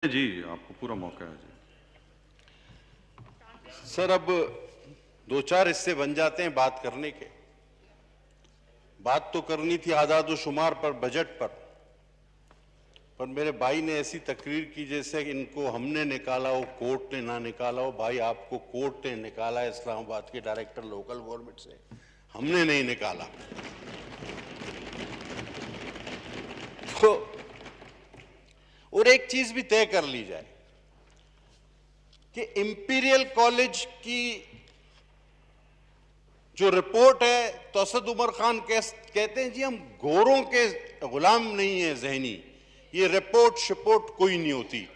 जी आपको पूरा मौका है जी। सर, अब दो चार हिस्से बन जाते हैं बात करने के। बात तो करनी थी आदाद शुमार पर, बजट पर मेरे भाई ने ऐसी तकरीर की जैसे कि इनको हमने निकाला हो, कोर्ट ने ना निकाला हो। भाई, आपको कोर्ट ने निकाला है इस्लामाबाद के डायरेक्टर लोकल गवर्नमेंट से, हमने नहीं निकाला। तो और एक चीज भी तय कर ली जाए कि इंपीरियल कॉलेज की जो रिपोर्ट है, तो असद उमर खान कहते हैं जी हम गोरों के गुलाम नहीं है जहनी, ये रिपोर्ट शिपोर्ट कोई नहीं होती।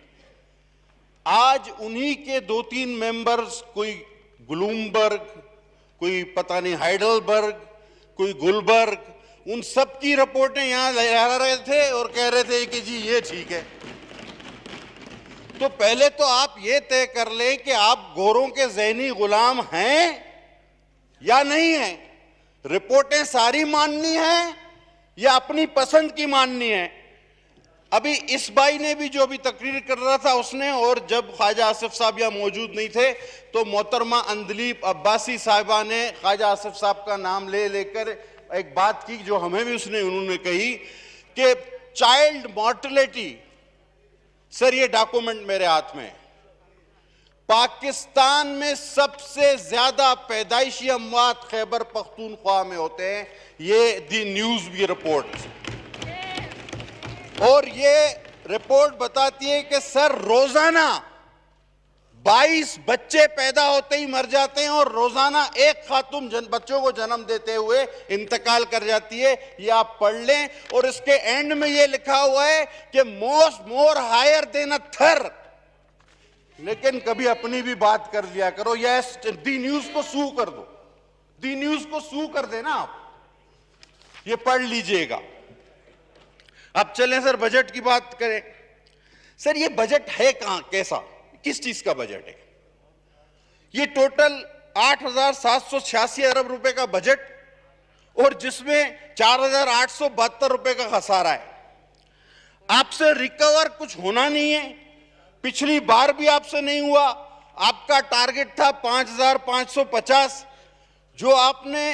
आज उन्हीं के दो तीन मेंबर्स, कोई ब्लूमबर्ग, कोई पता नहीं हाइडलबर्ग, कोई गुलबर्ग, उन सब की रिपोर्टें यहां ला रहे थे और कह रहे थे कि जी ये ठीक है। तो पहले तो आप ये तय कर लें कि आप गोरों के ज़हनी गुलाम हैं या नहीं हैं। रिपोर्टें सारी माननी है या अपनी पसंद की माननी है। अभी इस भाई ने भी जो अभी तकरीर कर रहा था उसने, और जब ख्वाजा आसिफ साहब यहाँ मौजूद नहीं थे तो मोहतरमा अंदलीब अब्बासी साहिबा ने ख्वाजा आसिफ साहब का नाम ले लेकर एक बात की जो हमें भी उन्होंने कही कि चाइल्ड मॉर्टेलिटी, सर ये डॉक्यूमेंट मेरे हाथ में, पाकिस्तान में सबसे ज्यादा पैदाइशी अमवात खैबर पख्तूनख्वा में होते हैं, ये दी न्यूज भी रिपोर्ट। और ये रिपोर्ट बताती है कि सर रोजाना 22 बच्चे पैदा होते ही मर जाते हैं और रोजाना एक खातून बच्चों को जन्म देते हुए इंतकाल कर जाती है। ये आप पढ़ लें। और इसके एंड में ये लिखा हुआ है कि मोर हायर देन अ थर। लेकिन कभी अपनी भी बात कर लिया करो। यस, दी न्यूज को सू कर दो, दी न्यूज को सू कर देना आप। ये पढ़ लीजिएगा। अब चलें सर बजट की बात करें। सर ये बजट है कहां, कैसा, किस चीज का बजट है? ये टोटल 8,786 अरब रुपए का बजट, और जिसमें 4,872 रुपए का खसारा है। आपसे रिकवर कुछ होना नहीं है, पिछली बार भी आपसे नहीं हुआ। आपका टारगेट था 5,550, जो आपने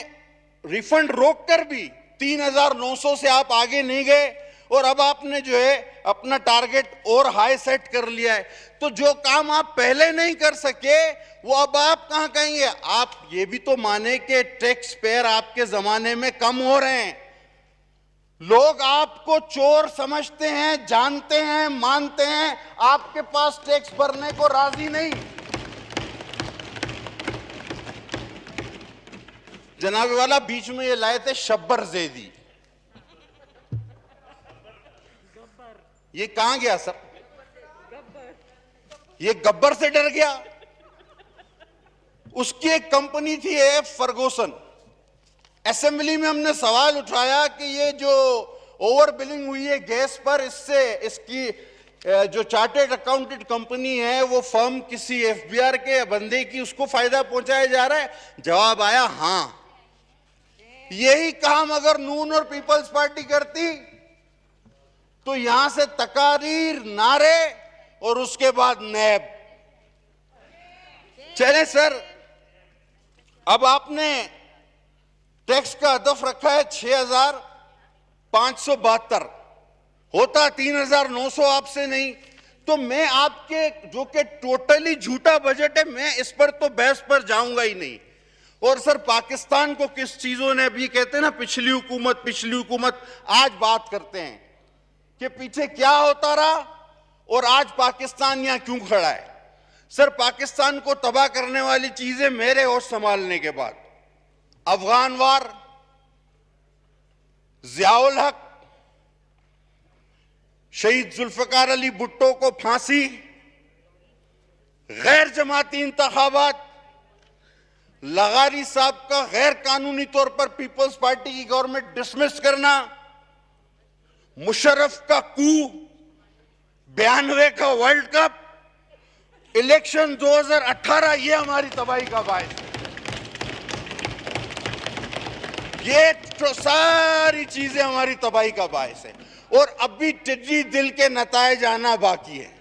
रिफंड रोककर भी 3,900 से आप आगे नहीं गए, और अब आपने जो है अपना टारगेट और हाई सेट कर लिया है। तो जो काम आप पहले नहीं कर सके वो अब आप कहां कहेंगे? आप ये भी तो माने कि टैक्स पेयर आपके जमाने में कम हो रहे हैं। लोग आपको चोर समझते हैं, जानते हैं, मानते हैं, आपके पास टैक्स भरने को राजी नहीं। जनाब वाला बीच में ये लाए थे शब्बर जैदी, ये कहां गया सर? ये गब्बर से डर गया। उसकी एक कंपनी थी एफ फर्गूसन। असेंबली में हमने सवाल उठाया कि ये जो ओवर बिलिंग हुई है गैस पर, इससे इसकी जो चार्टर्ड अकाउंटेंट कंपनी है वो फर्म किसी एफबीआर के बंदे की, उसको फायदा पहुंचाया जा रहा है। जवाब आया हां। यही काम अगर नून और पीपल्स पार्टी करती तो यहां से तकारीर, नारे और उसके बाद नैब। चले सर, अब आपने टैक्स का हदफ रखा है 6,572, होता 3,900 आपसे नहीं। तो मैं आपके जो कि टोटली झूठा बजट है, मैं इस पर तो बहस पर जाऊंगा ही नहीं। और सर पाकिस्तान को किस चीजों ने, अभी कहते हैं ना पिछली हुकूमत, आज बात करते हैं कि पीछे क्या होता रहा और आज पाकिस्तान यहां क्यों खड़ा है। सर पाकिस्तान को तबाह करने वाली चीजें मेरे होश संभालने के बाद अफगान वार, जियाउल हक, शहीद जुल्फकार अली भुट्टो को फांसी, गैर जमाती इंतखाबात, लगारी साहब का गैर कानूनी तौर पर पीपल्स पार्टी की गवर्नमेंट डिसमिस करना, मुशर्रफ का कू, 92 का वर्ल्ड कप, इलेक्शन 2018, ये हमारी तबाही का बायस है। ये तो सारी चीजें हमारी तबाही का बायस है। और अभी टिड्डी दिल के नताए जाना बाकी है।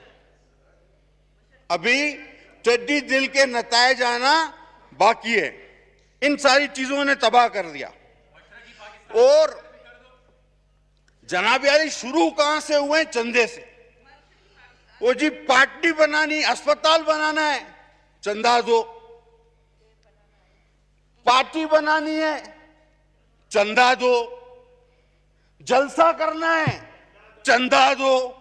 अभी टिड्डी दिल के नतायज आना बाकी है। इन सारी चीजों ने तबाह कर दिया। और जनाब यारी शुरू कहां से हुए? चंदे से। वो जी पार्टी बनानी, अस्पताल बनाना है, चंदा दो। पार्टी बनानी है, चंदा दो। जलसा करना है, चंदा दो।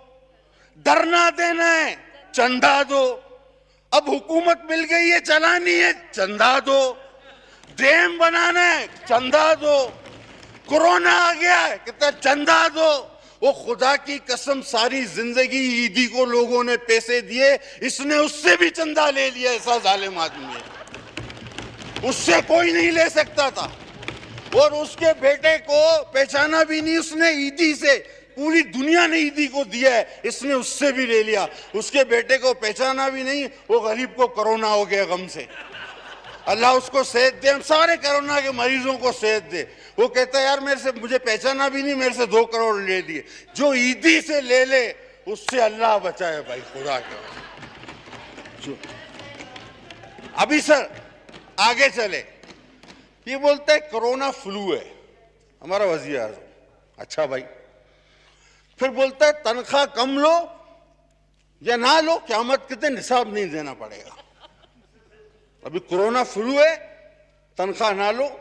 धरना देना है, चंदा दो। अब हुकूमत मिल गई है, चलानी है, चंदा दो। डैम बनाना है, चंदा दो। कोरोना आ गया है, कितना चंदा दो। वो खुदा की कसम सारी जिंदगी ईदी को लोगों ने पैसे दिए, इसने उससे भी चंदा ले लिया। ऐसा जालिम आदमी है, उससे कोई नहीं ले सकता था। और उसके बेटे को पहचाना भी नहीं उसने, ईदी से पूरी दुनिया ने ईदी को दिया है, इसने उससे भी ले लिया। उसके बेटे को पहचाना भी नहीं, वो गरीब को कोरोना हो गया गम से। अल्लाह उसको सेहत दे, हम सारे कोरोना के मरीजों को सेहत दे। वो कहता है यार मेरे से, मुझे पहचाना भी नहीं, मेरे से 2 करोड़ ले दिए। जो ईदी से ले ले उससे अल्लाह बचाए भाई, खुदा का। अभी सर आगे चले, ये बोलते है कोरोना फ्लू है हमारा वजीर आज़म। अच्छा भाई, फिर बोलता है तनख्वाह कम लो या ना लो, क़यामत के दिन हिसाब नहीं देना पड़ेगा। अभी कोरोना फ्लू है, तनख्वाह ना लो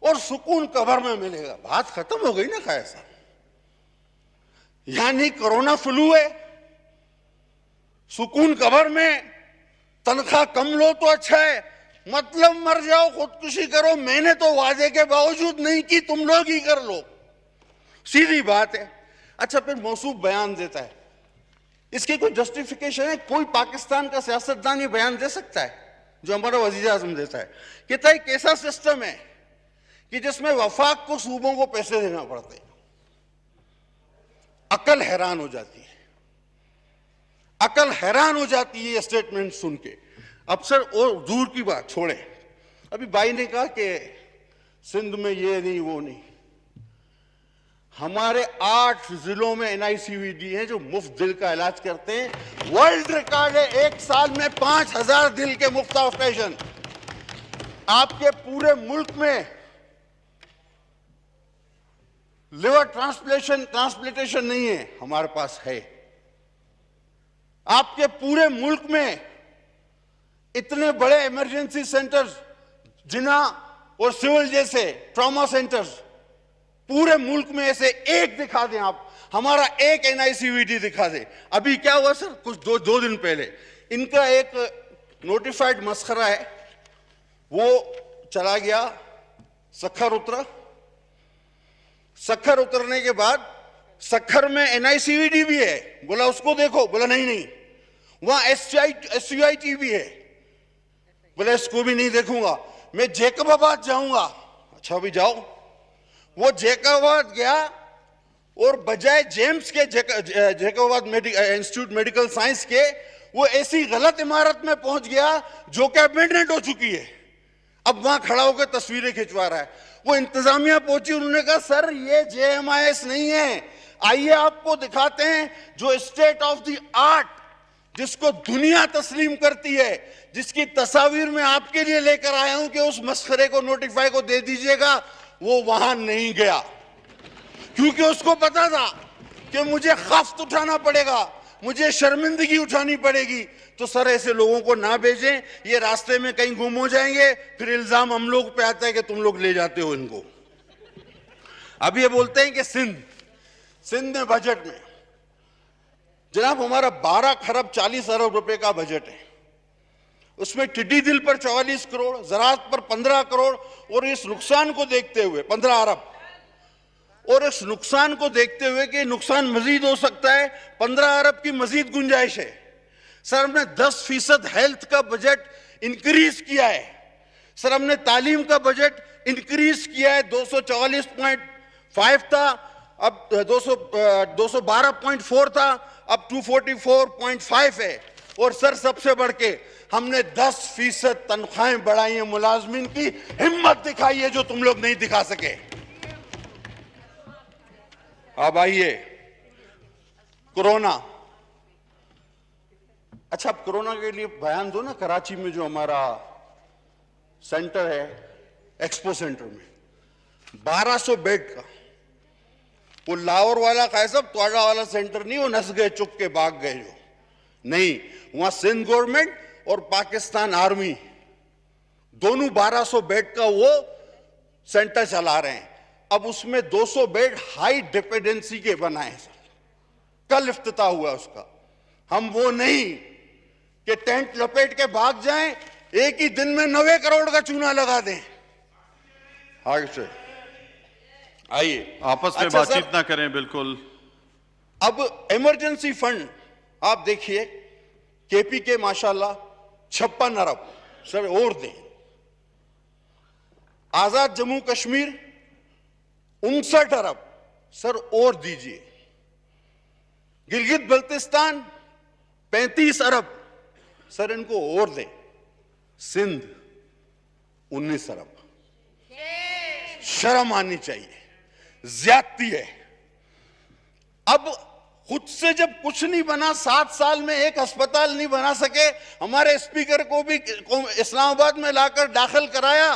और सुकून कब्र में मिलेगा। बात खत्म हो गई ना खाया साहब। यानी कोरोना फ्लू है, सुकून कब्र में, तनख्वाह कम लो तो अच्छा है, मतलब मर जाओ, खुदकुशी करो। मैंने तो वादे के बावजूद नहीं की, तुम लोग ही कर लो, सीधी बात है। अच्छा, फिर मौसूफ बयान देता है, इसकी कोई जस्टिफिकेशन है? कोई पाकिस्तान का सियासतदान ये बयान दे सकता है जो हमारा वजीर आजम देता है? कहता है एक ऐसा सिस्टम है कि जिसमें वफाक को सूबों को पैसे देना पड़ते हैं। अकल हैरान हो जाती है, अकल हैरान हो जाती है ये स्टेटमेंट सुन के। अब सर और दूर की बात छोड़े, अभी भाई ने कहा कि सिंध में ये नहीं वो नहीं। हमारे 8 जिलों में NICVD है जो मुफ्त दिल का इलाज करते हैं। वर्ल्ड रिकॉर्ड है, एक साल में 5000 दिल के मुफ्त ऑपरेशन। आपके पूरे मुल्क में लिवर ट्रांसप्लांटेशन नहीं है, हमारे पास है। आपके पूरे मुल्क में इतने बड़े इमरजेंसी सेंटर्स, जिना और सिविल जैसे ट्रॉमा सेंटर्स, पूरे मुल्क में ऐसे एक दिखा दें आप, हमारा एक NICVD दिखा दे। अभी क्या हुआ सर, कुछ दो दिन पहले इनका एक नोटिफाइड मस्खरा है, वो चला गया, सखर उतरा। सखर उतरने के बाद सखर में NICVD भी है, बोला उसको देखो, बोला नहीं नहीं, वहां SUIT भी है, बोला इसको भी नहीं देखूंगा, मैं जैकबाबाद जाऊंगा। अच्छा भी जाओ। वो जैकबाबाद गया और बजाय जेम्स के जैकबाबाद इंस्टीट्यूट मेडिकल साइंस के, वो ऐसी गलत इमारत में पहुंच गया जो कि अबेंडन हो चुकी है। अब वहां खड़ा होकर तस्वीरें खिंचवा रहा है। वो इंतजामिया पहुंची, उन्होंने कहा सर ये JMIS नहीं है, आइए आपको दिखाते हैं जो स्टेट ऑफ द आर्ट, जिसको दुनिया तस्लीम करती है, जिसकी तस्वीर में आपके लिए लेकर आया हूं कि उस मस्खरे को नोटिफाई को दे दीजिएगा। वो वहां नहीं गया क्योंकि उसको पता था कि मुझे खफ्त उठाना पड़ेगा, मुझे शर्मिंदगी उठानी पड़ेगी। तो सर ऐसे लोगों को ना भेजें, ये रास्ते में कहीं गुम हो जाएंगे, फिर इल्जाम हम लोग पे आता है कि तुम लोग ले जाते हो इनको। अब ये बोलते हैं कि सिंध में बजट में जनाब हमारा 12 खरब 40 अरब रुपए का बजट है। उसमें टिड्डी दिल पर 44 करोड़, ज़राअत पर 15 करोड़, और इस नुकसान को देखते हुए 15 अरब, और इस नुकसान को देखते हुए कि नुकसान मजीद हो सकता है, 15 अरब की मजीद गुंजाइश है। सर हमने 10% हेल्थ का बजट इंक्रीज किया है। सर हमने तालीम का बजट इंक्रीज किया है, 244.5 था, अब 212.4 था, अब 244.5 है। और सर सबसे बढ़ के हमने 10% तनख्वाहें बढ़ाई हैं मुलाजमीन की। हिम्मत दिखाई है जो तुम लोग नहीं दिखा सके। अब आइए कोरोना। अच्छा, अब कोरोना के लिए बयान दो ना। कराची में जो हमारा सेंटर है, एक्सपो सेंटर में 1200 बेड का, वो लाहौर वाला का है सब, त्वाड़ा वाला सेंटर नहीं, वो नस गए चुप के भाग गए जो नहीं, वहां सिंध गवर्नमेंट और पाकिस्तान आर्मी दोनों 1200 बेड का वो सेंटर चला रहे हैं। अब उसमें 200 बेड हाई डिपेंडेंसी के बनाए हैं सर, कल इफ्तिताह हुआ उसका। हम वो नहीं कि टेंट लपेट के भाग जाएं, एक ही दिन में 90 करोड़ का चूना लगा दें। आगे से आइए, आपस में अच्छा बातचीत ना करें, बिल्कुल। अब इमरजेंसी फंड आप देखिए, केपी के माशाल्लाह 56 अरब सर और दें। आजाद जम्मू कश्मीर 59 अरब सर और दीजिए। गिलगित बल्तिस्तान 35 अरब सर इनको और दें। सिंध 19 अरब। शर्म आनी चाहिए, ज्यादती है। अब खुद से जब कुछ नहीं बना, 7 साल में एक अस्पताल नहीं बना सके, हमारे स्पीकर को भी इस्लामाबाद में लाकर दाखिल कराया,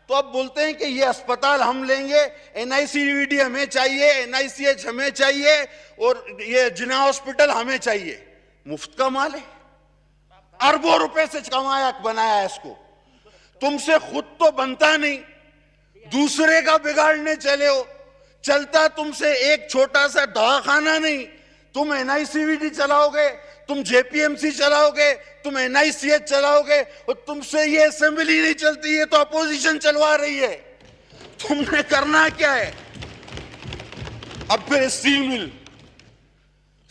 तो अब बोलते हैं कि ये अस्पताल हम लेंगे, एनआईसीवीडी हमें चाहिए, एनआईसीएच हमें चाहिए और ये जिना हॉस्पिटल हमें चाहिए। मुफ्त का माल है, अरबों रुपए से कमाया बनाया है इसको। तुमसे खुद तो बनता नहीं, दूसरे का बिगाड़ने चले हो। चलता तुमसे एक छोटा सा दवाखाना नहीं, तुम एनआईसीवीडी चलाओगे, तुम जेपीएमसी चलाओगे, तुम एनआईसीएच चलाओगे, और तुमसे ये असेंबली नहीं चलती है तो अपोजिशन चलवा रही है। तुमने करना क्या है? अब फिर स्टील मिल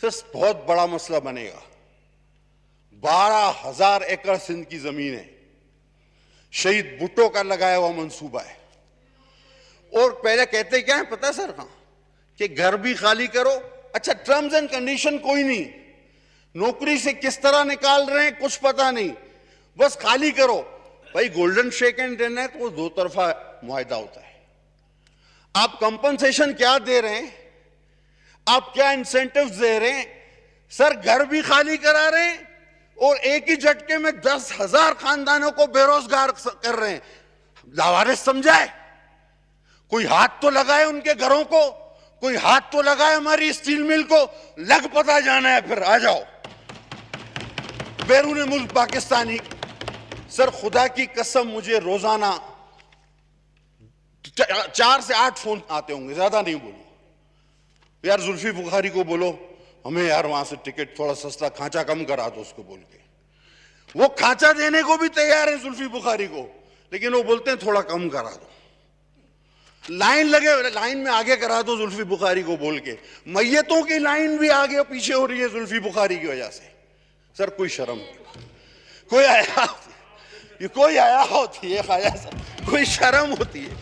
बहुत बड़ा मसला बनेगा। 12,000 एकड़ सिंध की जमीन है, शहीद भुट्टो का लगाया हुआ मंसूबा है। और पहले कहते क्या है पता सर? हाँ, कि घर भी खाली करो। अच्छा, टर्म्स एंड कंडीशन कोई नहीं, नौकरी से किस तरह निकाल रहे हैं कुछ पता नहीं, बस खाली करो। भाई गोल्डन शेक एंड देना है तो वो 2 तरफा मुआहदा होता है। आप कंपनसेशन क्या दे रहे हैं, आप क्या इंसेंटिव्स दे रहे हैं? सर घर भी खाली करा रहे हैं और एक ही झटके में 10,000 खानदानों को बेरोजगार कर रहे हैं। लावारिस समझाए, कोई हाथ तो लगाए उनके घरों को, कोई हाथ तो लगाए हमारी स्टील मिल को। लग पता जाना है फिर आ जाओ। बैरून मुल्क पाकिस्तानी, सर खुदा की कसम मुझे रोजाना 4 से 8 फोन आते होंगे, ज्यादा नहीं बोलो। यार जुल्फी बुखारी को बोलो हमें यार वहां से टिकट थोड़ा सस्ता, खांचा कम करा दो उसको बोल के। वो खांचा देने को भी तैयार है जुल्फी बुखारी को, लेकिन वो बोलते हैं थोड़ा कम करा दो। लाइन लगे, लाइन में आगे करा दो जुल्फी बुखारी को बोल के। मैयतों की लाइन भी आगे पीछे हो रही है जुल्फी बुखारी की वजह से। सर कोई शर्म, कोई आया होती है खाया सर, कोई शर्म होती है।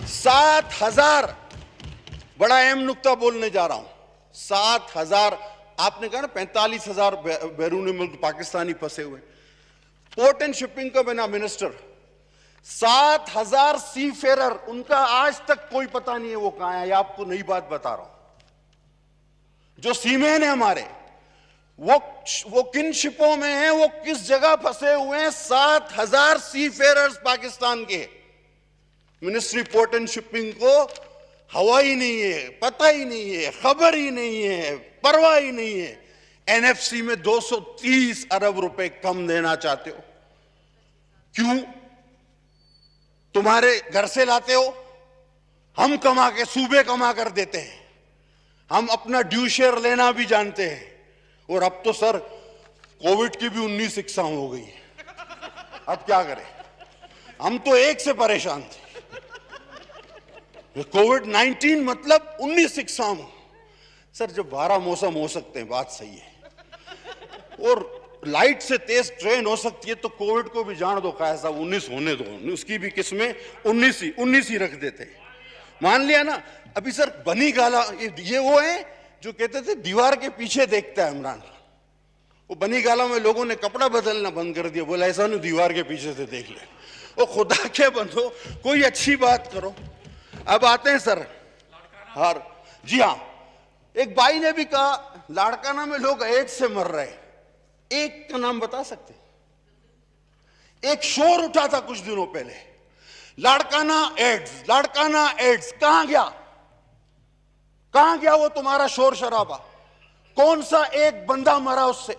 7,000, बड़ा अहम नुक्ता बोलने जा रहा हूं। 7,000, आपने कहा ना 45,000 बैरून मुल्क पाकिस्तानी फंसे हुए। पोर्ट एंड शिपिंग का बना मिनिस्टर, 7,000 सी फेरर, उनका आज तक कोई पता नहीं है वो कहां है। आपको नई बात बता रहा हूं। जो सीमेन है हमारे, वो किन शिपों में हैं, वो किस जगह फंसे हुए हैं। 7,000 सी फेरर्स पाकिस्तान के। मिनिस्ट्री पोर्ट एंड शिपिंग को हवा ही नहीं है, पता ही नहीं है, खबर ही नहीं है, परवाह ही नहीं है। एनएफसी में 230 अरब रुपए कम देना चाहते हो, क्यों? तुम्हारे घर से लाते हो, हम कमा के सूबे कमा कर देते हैं, हम अपना ड्यू शेयर लेना भी जानते हैं। और अब तो सर कोविड की भी 19 इकसाम हो गई है, अब क्या करें? हम तो एक से परेशान थे, कोविड-19 मतलब 19 इकसाम। सर जब 12 मौसम हो सकते हैं, बात सही है, और लाइट से तेज ट्रेन हो सकती है, तो कोविड को भी जान दो काहे साहब, 19 होने दो, उसकी भी किस्में 19 ही रख देते हैं। मान लिया ना। अभी सर बनी गाला, ये वो है जो कहते थे दीवार के पीछे देखता है इमरान खान। वो बनी गाला में लोगों ने कपड़ा बदलना बंद कर दिया, बोला ऐसा नहीं दीवार के पीछे से देख ले। वो खुदा के बंदो, कोई अच्छी बात करो। अब आते हैं सर, जी हाँ, एक भाई ने भी कहा लाड़काना में लोग एड्स से मर रहे हैं। एक का नाम बता सकते? एक शोर उठा था कुछ दिनों पहले, लाड़काना एड्स, लाड़काना एड्स। कहां गया, कहां गया वो तुम्हारा शोर शराबा? कौन सा एक बंदा मरा उससे?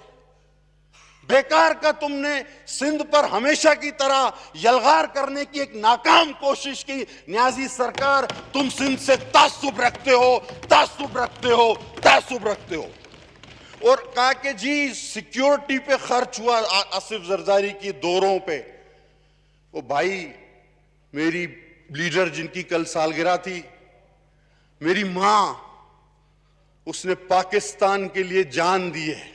बेकार का तुमने सिंध पर हमेशा की तरह यलगार करने की एक नाकाम कोशिश की। न्याजी सरकार, तुम सिंध से तासुब रखते हो, तासुब रखते हो, तासुब रखते हो। और कहा कि जी सिक्योरिटी पे खर्च हुआ आसिफ जरदारी की दौरों पे। वो भाई, मेरी लीडर जिनकी कल सालगिरह थी, मेरी मां, उसने पाकिस्तान के लिए जान दी है।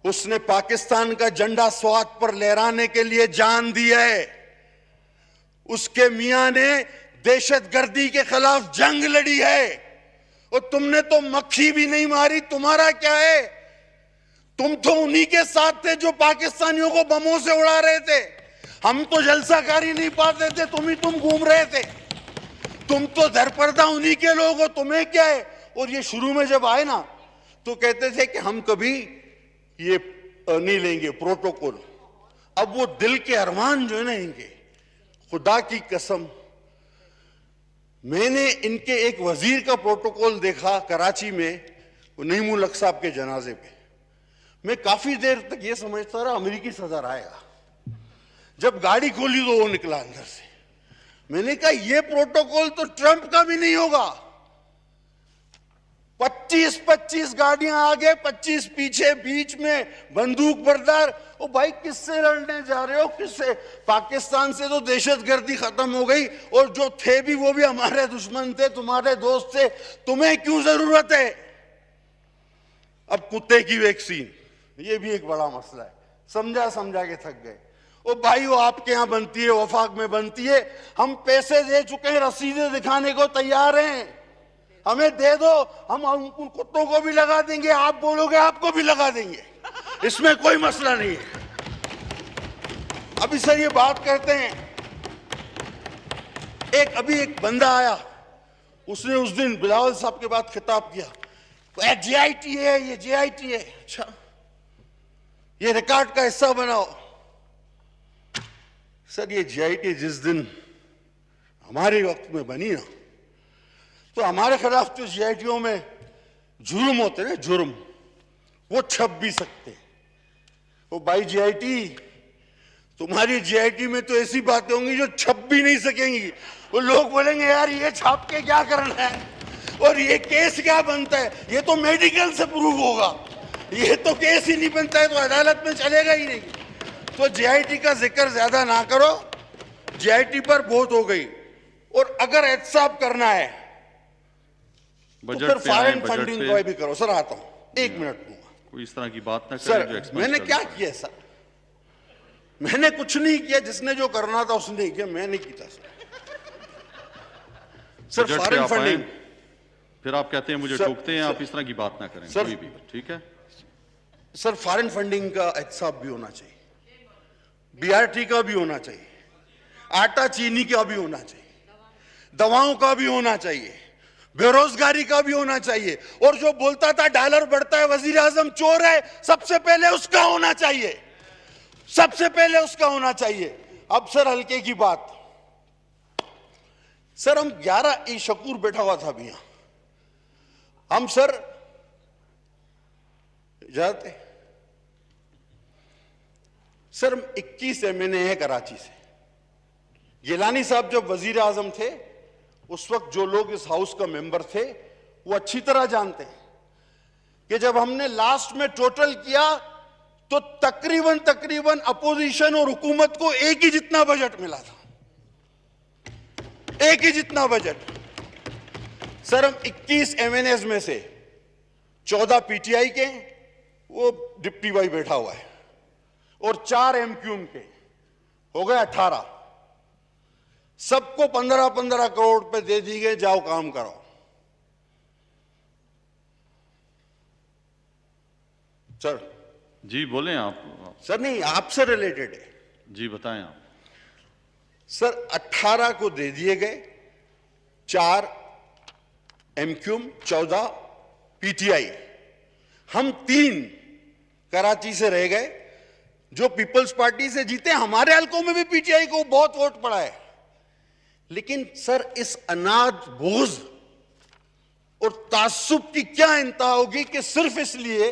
उसने पाकिस्तान का झंडा स्वात पर लहराने के लिए जान दी है। उसके मियां ने दहशतगर्दी के खिलाफ जंग लड़ी है। और तुमने तो मक्खी भी नहीं मारी, तुम्हारा क्या है? तुम तो उन्हीं के साथ थे जो पाकिस्तानियों को बमों से उड़ा रहे थे। हम तो जलसाकारी नहीं पाते थे, तुम घूम रहे थे। तुम तो दरपर्दा उन्हीं के लोग हो, तुम्हें क्या है? और ये शुरू में जब आए ना तो कहते थे कि हम कभी ये नहीं लेंगे प्रोटोकॉल। अब वो दिल के अरमान जो है ना इनके, खुदा की कसम, मैंने इनके एक वजीर का प्रोटोकॉल देखा कराची में, वो नईम उल हक साहब के जनाजे पे। मैं काफी देर तक ये समझता रहा अमेरिकी सदर आएगा। जब गाड़ी खोली तो वो निकला अंदर से। मैंने कहा ये प्रोटोकॉल तो ट्रंप का भी नहीं होगा। 25-25 गाड़ियां आगे, 25 पीछे, बीच में बंदूक बरदार। ओ भाई, किससे लड़ने जा रहे हो? किससे? पाकिस्तान से तो दहशतगर्दी खत्म हो गई, और जो थे भी वो भी हमारे दुश्मन थे, तुम्हारे दोस्त थे। तुम्हें क्यों जरूरत है? अब कुत्ते की वैक्सीन, ये भी एक बड़ा मसला है। समझा समझा के थक गए। ओ भाई, वो आपके यहां बनती है, वफाक में बनती है। हम पैसे दे चुके हैं, रसीदें दिखाने को तैयार हैं। हमें दे दो, हम उन कुत्तों को भी लगा देंगे। आप बोलोगे आपको भी लगा देंगे, इसमें कोई मसला नहीं है। अभी सर ये बात करते हैं, अभी एक बंदा आया, उसने उस दिन बिलावल साहब के बाद खिताब किया, JIT है, ये JIT है। अच्छा, ये रिकॉर्ड का हिस्सा बनाओ। सर ये JIT जिस दिन हमारे वक्त में बनी ना, तो हमारे खिलाफ तो JITओ में जुर्म होते ना, जुर्म, वो छप भी सकते। वो भाई JIT, तुम्हारी JIT में तो ऐसी बातें होंगी जो छप भी नहीं सकेंगी। वो लोग बोलेंगे यार ये छाप के क्या करना है, और ये केस क्या बनता है? ये तो मेडिकल से प्रूव होगा, ये तो केस ही नहीं बनता है, तो अदालत में चलेगा ही नहीं। तो JIT का जिक्र ज्यादा ना करो, JIT पर बहुत हो गई। और अगर एहतसाब करना है तो फिर फॉरेन फंडिंग को भी करो। सर आता हूं, 1 मिनट दूंगा। कोई इस तरह की बात ना सर, करें जो मैंने क्या किया सर? मैंने कुछ नहीं किया, जिसने जो करना था उसने किया, मैं नहीं किया सर। फॉरेन फंडिंग, फिर आप कहते हैं मुझे टोकते हैं। आप इस तरह की बात ना करें कोई भी, ठीक है सर? फॉरेन फंडिंग का एहतसाब भी होना चाहिए, BRT का भी होना चाहिए, आटा चीनी का भी होना चाहिए, दवाओं का भी होना चाहिए, बेरोजगारी का भी होना चाहिए। और जो बोलता था डॉलर बढ़ता है, वजीर आजम चोर है, सबसे पहले उसका होना चाहिए, सबसे पहले उसका होना चाहिए। अब सर हल्के की बात, सर हम 11 शकूर बैठा हुआ था अभी यहां। हम सर जाते सर 21 MNA है कराची से। गिलानी साहब जब वजीर आजम थे, उस वक्त जो लोग इस हाउस का मेंबर थे वो अच्छी तरह जानते हैं कि जब हमने लास्ट में टोटल किया तो तकरीबन अपोजिशन और हुकूमत को एक ही जितना बजट मिला था, एक ही जितना बजट। सर हम 21 MNAs में से 14 PTI के, वो डिप्टी भाई बैठा हुआ है, और 4 MQM के, हो गए 18। सबको 15-15 करोड़ रुपए दे दी गए, जाओ काम करो। सर जी बोलें आप। सर नहीं, आपसे रिलेटेड है जी, बताएं आप। सर 18 को दे दिए गए, 4 MQM, 14 PTI। हम 3 कराची से रह गए, जो पीपल्स पार्टी से जीते, हमारे हलकों में भी पीटीआई को बहुत वोट पड़ा है। लेकिन सर इस अनाज बोझ और तासुब की क्या इंतहा होगी कि सिर्फ इसलिए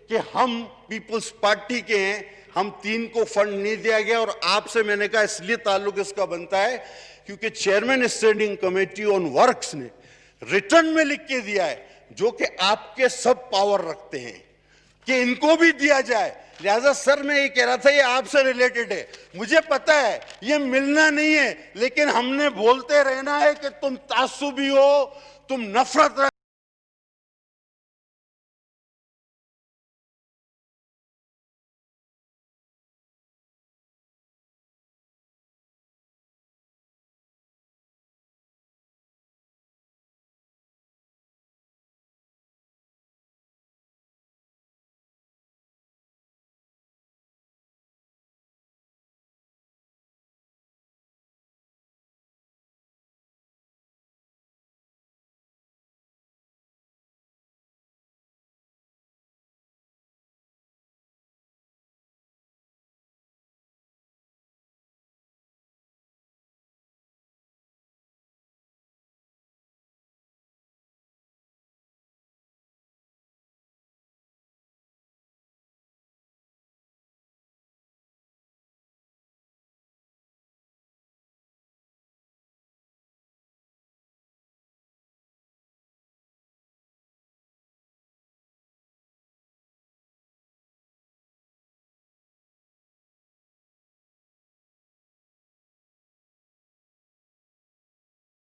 कि हम पीपल्स पार्टी के हैं, हम 3 को फंड नहीं दिया गया। और आपसे मैंने कहा इसलिए ताल्लुक इसका बनता है क्योंकि chairman standing committee on works ने रिटर्न में लिख के दिया है, जो कि आपके सब पावर रखते हैं, कि इनको भी दिया जाए। लिहाजा सर मैं ये कह रहा था, ये आपसे रिलेटेड है, मुझे पता है ये मिलना नहीं है, लेकिन हमने बोलते रहना है कि तुम तासुबी हो, तुम नफरत